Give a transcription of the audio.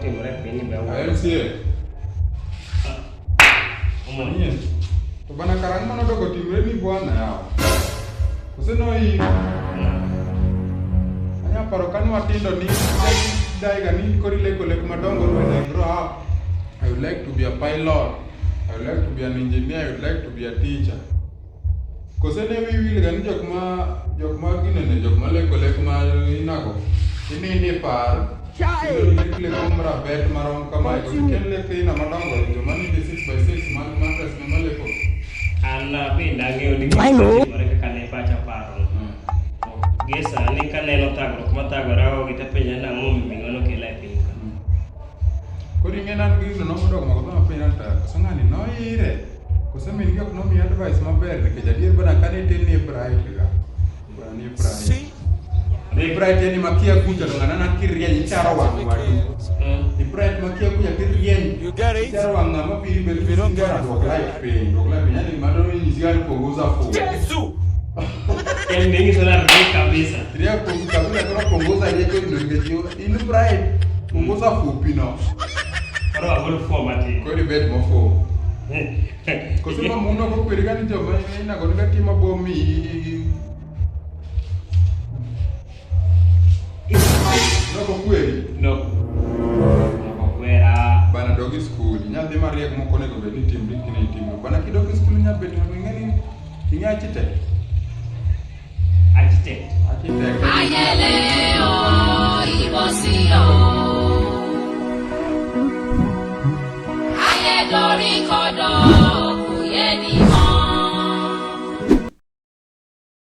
timore piny be MCA. Manyien. To bana karang mano dogo timre ni bwana yao. Kusenoi. Anya paro kanu atindo ni daiga ni korile kole madongo when I grow up. I would like to be a pilot. I would like to be an engineer. I would like to be a teacher. Kusene wiwil gan jokma ginene jokma leko ma inago. Ini par. Ini lekle kumra bet marom kamai ko ken lekle ina madongo jo mani 6x6 mattress me maleko. Anna pinda ngeo ni timore kane pacha paro. Gesa ni kaneno tagro kuma tagora o gite penya na ngom mingono kila pinka. Kodi ngena ngi no modok ma penya ta sangani no ire. Kuseme ni no mi advice maber ke jadi bana kane tenni bright ga. Bani bright. Ni bright yani makia kuja ngana na kiria ni chara wa wadu. Ni bright makia kuja kiria. Chara wa ngama pili be don't get a life pain. Dog life yani madoni ni zigani kuongoza fu. Yesu. Yang ni sana rudi kabisa. Dia kabisa kwa kuongoza ile kwa ndio inu bright kuongoza fu pino. Para agora format. Ko di bet mo fo. Kusema muno ko kwirigani joma ina gonga tima bomi. No ko kweri. No. No kwera. Bana dogi school. Nyadhi mariek moko nego bedi tim dikini tim. Bana kidogi school nya bedi ngeni. Kinya chite. Architect. Ayele o ibosi o. Aye dori kodo.